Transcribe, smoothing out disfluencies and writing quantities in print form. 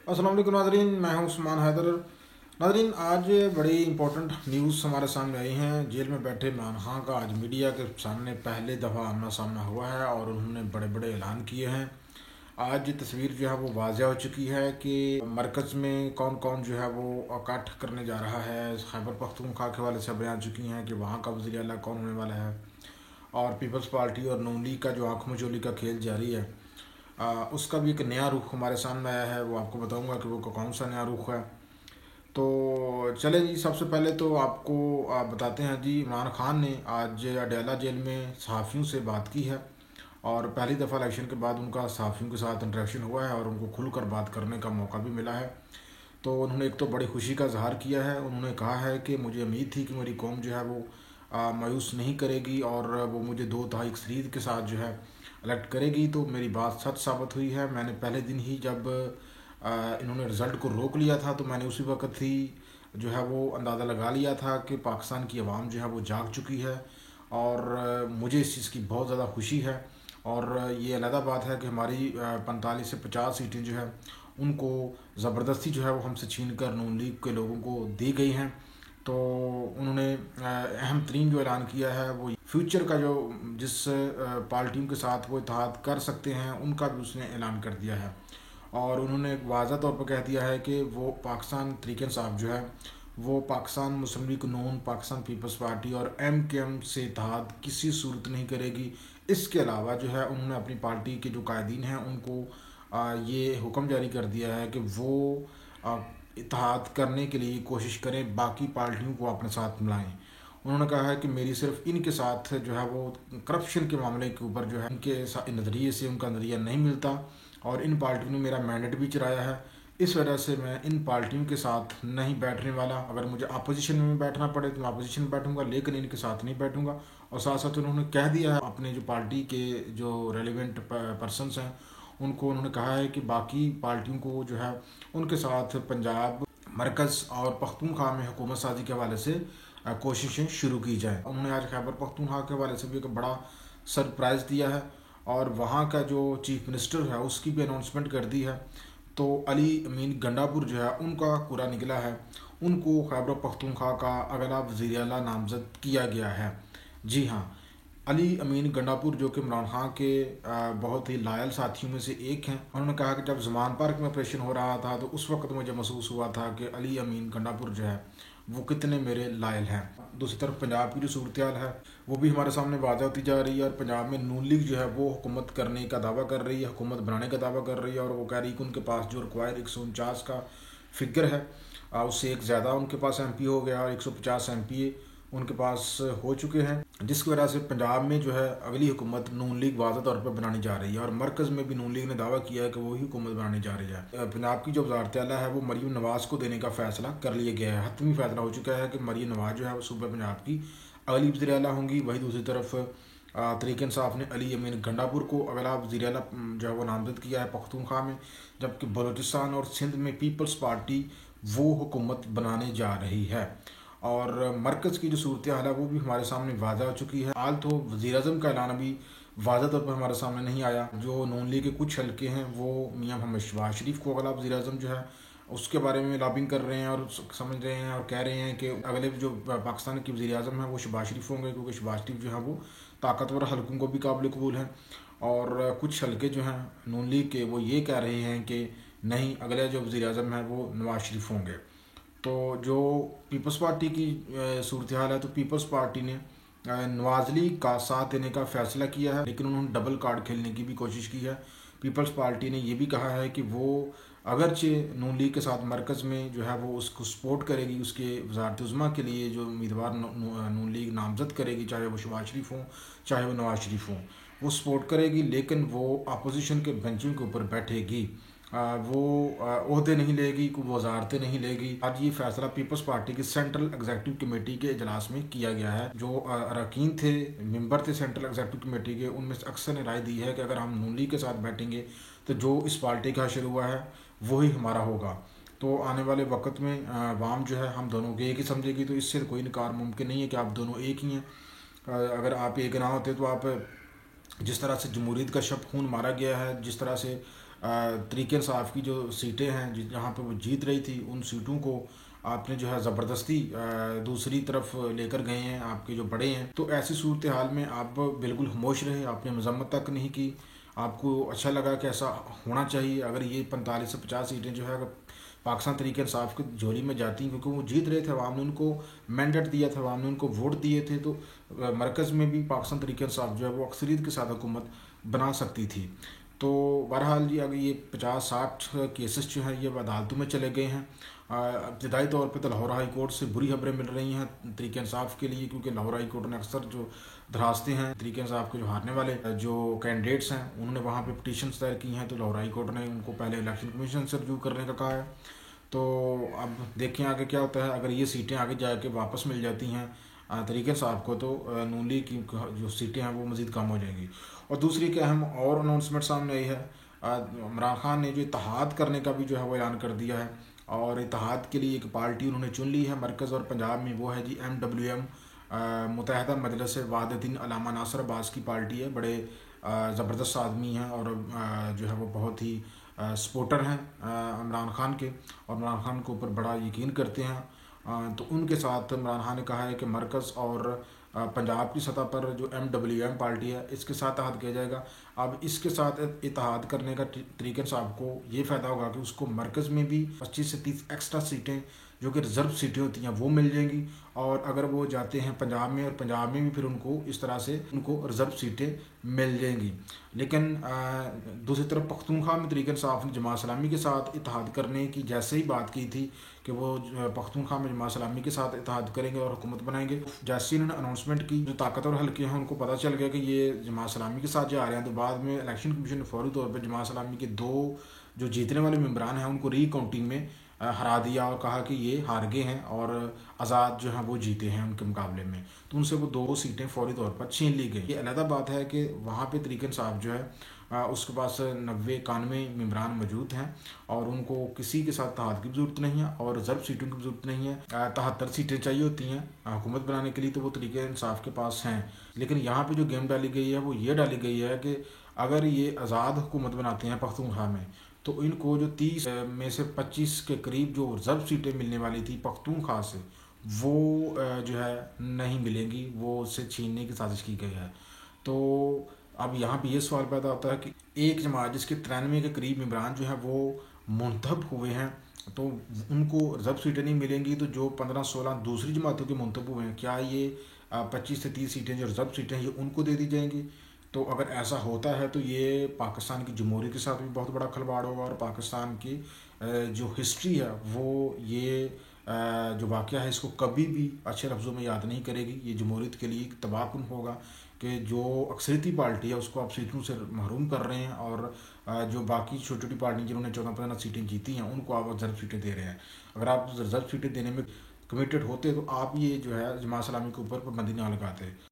अस्सलाम वालेकुम नाज़रीन, मैं हूं उस्मान हैदर। नाज़रीन, आज बड़ी इंपॉर्टेंट न्यूज़ हमारे सामने आई हैं। जेल में बैठे इमरान खान का आज मीडिया के सामने पहले दफ़ा आमना सामना हुआ है और उन्होंने बड़े बड़े ऐलान किए हैं। आज तस्वीर जो है वो वाज़ह हो चुकी है कि मरकज़ में कौन कौन जो है वो कट करने जा रहा है। खैबर पख्तूनख्वा के हवाले से खबरें आ चुकी हैं कि वहाँ का वज़ीर आला कौन होने वाला है, और पीपल्स पार्टी और नून लीग का जो आँख मचोली का खेल जारी है, उसका भी एक नया रुख हमारे सामने आया है। वो आपको बताऊंगा कि वो कौन सा नया रुख है। तो चले जी, सबसे पहले तो आपको बताते हैं जी, इमरान खान ने आज अडयाला जेल में सहाफ़ियों से बात की है और पहली दफ़ा इलेक्शन के बाद उनका सहाफ़ियों के साथ इंटरेक्शन हुआ है और उनको खुलकर बात करने का मौका भी मिला है। तो उन्होंने एक तो बड़ी खुशी का इजहार किया है। उन्होंने कहा है कि मुझे उम्मीद थी कि मेरी कौम जो है वो मायूस नहीं करेगी और वो मुझे 2 तिहाई अक्सरियत के साथ जो है इलेक्ट करेगी। तो मेरी बात सच साबित हुई है। मैंने पहले दिन ही जब इन्होंने रिज़ल्ट को रोक लिया था तो मैंने उसी वक्त ही जो है वो अंदाज़ा लगा लिया था कि पाकिस्तान की आवाम जो है वो जाग चुकी है और मुझे इस चीज़ की बहुत ज़्यादा खुशी है। और ये अलग बात है कि हमारी 45 से 50 सीटें जो है उनको ज़बरदस्ती जो है वो हमसे छीन कर नून लीग के लोगों को दी गई हैं। तो उन्होंने अहम तरीन जो ऐलान किया है वो फ्यूचर का, जो जिस पार्टियों के साथ वो इत्तेहाद कर सकते हैं उनका भी उसने ऐलान कर दिया है। और उन्होंने वाज़ा तौर पर कह दिया है कि वो पाकिस्तान तहरीक इंसाफ जो है वो पाकिस्तान मुस्लिम लीग नून, पाकिस्तान पीपल्स पार्टी और MKM से इत्तेहाद किसी सूरत नहीं करेगी। इसके अलावा जो है उन्होंने अपनी पार्टी के जो कायदीन हैं उनको ये हुक्म जारी कर दिया है कि वो आ, इत्तेहाद करने के लिए कोशिश करें, बाकी पार्टियों को अपने साथ मिलाएं। उन्होंने कहा है कि मेरी सिर्फ इनके साथ जो है वो करप्शन के मामले के ऊपर जो है इनके नज़रिए से उनका नज़रिया नहीं मिलता और इन पार्टियों ने मेरा मैंडेट भी चुराया है। इस वजह से मैं इन पार्टियों के साथ नहीं बैठने वाला। अगर मुझे अपोजिशन में बैठना पड़े तो मैं अपोजिशन में बैठूंगा, लेकिन इनके साथ नहीं बैठूंगा। और साथ साथ उन्होंने कह दिया है अपने जो पार्टी के जो रेलिवेंट पर्सनस हैं उनको, उन्होंने कहा है कि बाकी पार्टियों को जो है उनके साथ पंजाब, मरकज़ और पख्तूनख्वा में हुकूमत साजी के हवाले से कोशिशें शुरू की जाएँ। उन्होंने आज खैबर पख्तूनख्वा के हवाले से भी एक बड़ा सरप्राइज़ दिया है और वहाँ का जो चीफ मिनिस्टर है उसकी भी अनाउंसमेंट कर दी है। तो अली अमीन गंडापुर जो है उनका पूरा निकला है, उनको खैबर पख्तूनख्वा का अगला वज़ीर आला नामज़द किया गया है। जी हाँ, अली अमीन गंडापुर जो कि इमरान खान के बहुत ही लायल साथियों में से एक हैं। उन्होंने कहा कि जब ज़मान पार्क में ऑपरेशन हो रहा था तो उस वक्त मुझे महसूस हुआ था कि अली अमीन गंडापुर जो है वो कितने मेरे लायल हैं। दूसरी तरफ पंजाब की जो सूरत हाल है वो भी हमारे सामने वाज़ह होती जा रही है और पंजाब में नून लीग जो है वो हुकूमत करने का दावा कर रही है, हुकूमत बनाने का दावा कर रही है। और वो कह रही है कि उनके पास जो रिक्वायर्ड 149 का फिगर है उससे एक ज़्यादा उनके पास MP हो गया और 150 MP उनके पास हो चुके हैं, जिसकी वजह से पंजाब में जो है अगली हुकूमत नून लीग वाज़ह तौर पर बनानी जा रही है। और मरकज़ में भी नून लीग ने दावा किया है कि वही हुकूमत बनानी जा रही है। पंजाब की जो वज़ारत आला है वो मरीम नवाज़ को देने का फ़ैसला कर लिया गया है। हतमी फ़ैसला हो चुका है कि मरीम नवाज़ जो है वो सूबे पंजाब की अगली वज़ीर आला होंगी। वही दूसरी तरफ तहरीक इंसाफ ने अली अमीन गंडापुर को अगला वज़ीर आला जो है वो नामज़द किया है पख्तूनख्वा में, जबकि बलूचिस्तान और सिंध में पीपल्स पार्टी वो हुकूमत बनाने जा रही है। और मरकज़ की जो सूरत हाल है वो भी हमारे सामने वाज़ह हो चुकी है। हाल तो वज़ीर आज़म का ऐलान अभी वाज़ह तौर पर हमारे सामने नहीं आया। जो नून लीग के कुछ हल्के हैं वो मियाँ मोहम्मद शहबाज शरीफ को अगला वज़ीर आज़म जो है उसके बारे में लॉबिंग कर रहे हैं और समझ रहे हैं और कह रहे हैं कि अगले जो पाकिस्तान के वज़ीर आज़म हैं वो शहबाज शरीफ होंगे, क्योंकि शहबाज शरीफ जो है वो ताकतवर हल्कों को भी काबिल कबूल हैं। और कुछ हल्के जो हैं नून लीग के वो ये कह रहे हैं कि नहीं, अगले जो वज़ीर आज़म हैं वो नवाज़ शरीफ होंगे। तो जो पीपल्स पार्टी की सूरत हाल है, तो पीपल्स पार्टी ने नवाज लीग का साथ देने का फैसला किया है, लेकिन उन्होंने डबल कार्ड खेलने की भी कोशिश की है। पीपल्स पार्टी ने ये भी कहा है कि वो अगरचे नून लीग के साथ मरकज़ में जो है वो उसको सपोर्ट करेगी, उसके वज़ारत उज़्मा के लिए जो उम्मीदवार नून लीग नामज़द करेगी, चाहे वो शहबाज शरीफ हों चाहे वो नवाज शरीफ हों, वो सपोर्ट करेगी, लेकिन वो अपोजिशन के बेंचों के ऊपर बैठेगी। वो ओहदे नहीं लेगी, कोई वजारतें नहीं लेगी। आज ये फैसला पीपल्स पार्टी की सेंट्रल एग्जीक्यूटिव कमेटी के इजलास में किया गया है। जो अरकान थे, मेंबर थे सेंट्रल एग्जीक्यूटिव कमेटी के, उनमें से अक्सर ने राय दी है कि अगर हम नून लीग के साथ बैठेंगे तो जो इस पार्टी का शुरू हुआ है वही हमारा होगा। तो आने वाले वक्त में अवाम जो है हम दोनों को एक ही समझेगी। तो इससे कोई इनकार मुमकिन नहीं है कि आप दोनों एक ही हैं। अगर आप एक ना होते तो आप जिस तरह से जमहूरियत का शब खून मारा गया है, जिस तरह से तरीके इंसाफ की जो सीटें हैं जहाँ पे वो जीत रही थी, उन सीटों को आपने जो है ज़बरदस्ती दूसरी तरफ लेकर गए हैं आपके जो बड़े हैं। तो ऐसी सूरत हाल में आप बिल्कुल खामोश रहे, आपने मजम्मत तक नहीं की। आपको अच्छा लगा कि ऐसा होना चाहिए। अगर ये 45 से 50 सीटें जो है अगर पाकिस्तान तरीके इंसाफ की झोली में जाती, क्योंकि वो जीत रहे थे, अवाम ने उनको मैंडेट दिया था, अवाम ने उनको वोट दिए थे, तो मरकज़ में भी पाकिस्तान तरीके इंसाफ जो है वो अक्सरियत के साथ हुकूमत बना सकती थी। तो बहरहाल जी, अगर ये 50-60 केसेस जो हैं ये अदालतों में चले गए हैं। इब्तदाई तौर पे तो लाहौर हाई कोर्ट से बुरी खबरें मिल रही हैं तरीके इंसाफ के लिए, क्योंकि लाहौर हाई कोर्ट ने अक्सर जो दरास्तें हैं तरीके इंसाफ के जो हारने वाले जो कैंडिडेट्स हैं उन्होंने वहाँ पे पिटीशन दायर की हैं, तो लाहौर हाई कोर्ट ने उनको पहले इलेक्शन कमीशन से रिव्यू करने का कहा है। तो अब देखें आगे क्या होता है। अगर ये सीटें आगे जाके वापस मिल जाती हैं तरीके इंसाफ को, तो नून लीग की जो सीटें हैं वो मज़ीद कम हो जाएंगी। और दूसरी एक अहम और अनाउंसमेंट सामने आई है, इमरान खान ने जो इत्तेहाद करने का भी जो है वो ऐलान कर दिया है, और इत्तेहाद के लिए एक पार्टी उन्होंने चुन ली है मरकज़ और पंजाब में, वो है जी MWM, मुत्तहदा मजलिस वाहिदीन अल्लामा नासिर अब्बास की पार्टी है। बड़े ज़बरदस्त आदमी हैं और जो है वो बहुत ही सपोर्टर हैं इमरान खान के, और इमरान खान के ऊपर बड़ा यकीन करते हैं। तो उनके साथ इमरान खान ने कहा है कि मरकज़ और पंजाब की सतह पर जो MWM पार्टी है इसके साथ इत्तेहाद किया जाएगा। अब इसके साथ इत्तेहाद करने का तरीके से आपको ये फ़ायदा होगा कि उसको मरकज़ में भी 25 से 30 एक्स्ट्रा सीटें जो कि रिज़र्व सीटें होती हैं वो मिल जाएंगी, और अगर वो जाते हैं पंजाब में, और पंजाब में भी फिर उनको इस तरह से उनको रिज़र्व सीटें मिल जाएंगी। लेकिन दूसरी तरफ पख्तूनख्वा में तरीके इंसाफ ने जमात इस्लामी के साथ इत्तेहाद करने की जैसे ही बात की थी कि वो पख्तूनख्वा में जमात इस्लामी के साथ इत्तेहाद करेंगे और हुकूमत बनाएंगे, जैसे ही उन्होंने अनाउंसमेंट की, जो ताकतवर हल्के हैं उनको पता चल गया कि ये जमात इस्लामी के साथ जा रहे हैं, तो बाद में इलेक्शन कमीशन ने फौरी तौर पर जमात इस्लामी के 2 जो जीतने वाले मेम्बरान हैं उनको रीकाउंटिंग में हरा दिया और कहा कि ये हार गए हैं और आज़ाद जो हैं वो जीते हैं उनके मुकाबले में, तो उनसे वो 2 सीटें फौरी तौर पर छीन ली गई। ये अलग बात है कि वहाँ पे तरीके इंसाफ जो है उसके पास 90-91 मेम्बरान मौजूद हैं, और उनको किसी के साथ इत्तेहाद की ज़रूरत नहीं है और रिजर्व सीटों की ज़रूरत नहीं है। 73 सीटें चाहिए होती हैं हुकूमत बनाने के लिए, तो वो तरीके इंसाफ के पास हैं। लेकिन यहाँ पे जो गेम डाली गई है वो ये डाली गई है कि अगर ये आज़ाद हुकूमत बनाते हैं पख्तूनख्वा में, तो इनको जो 30 में से 25 के करीब जो रिजर्व सीटें मिलने वाली थी पख्तूनख्वा से, वो जो है नहीं मिलेंगी, वो उससे छीनने की साजिश की गई है। तो अब यहाँ पे ये सवाल पैदा होता है कि एक जमात जिसके 93 के करीब मेम्बरान जो है वो मुंतखब हुए हैं, तो उनको रिजर्व सीटें नहीं मिलेंगी, तो जो 15-16 दूसरी जमातों के मुंतखब हुए हैं, क्या ये 25 से 30 सीटें जो रिजर्व सीटें हैं ये उनको दे दी जाएंगी? तो अगर ऐसा होता है तो ये पाकिस्तान की जमहूरियत के साथ भी बहुत बड़ा खिलवाड़ होगा, और पाकिस्तान की जो हिस्ट्री है वो ये जो वाक़या है इसको कभी भी अच्छे लफ्ज़ों में याद नहीं करेगी। ये जमहूरियत के लिए तबाहकुन होगा कि जो अक्सरियती पार्टी है उसको आप सीटों से महरूम कर रहे हैं, और जो बाकी छोटी छोटी पार्टी जिन्होंने 14-15 सीटें जीती हैं उनको आप रिजर्व सीटें दे रहे हैं। अगर आप रिजर्व सीटें देने में कमिटेड होते तो आप ये जो है जमात इस्लामी के ऊपर पाबंदी ना लगाते।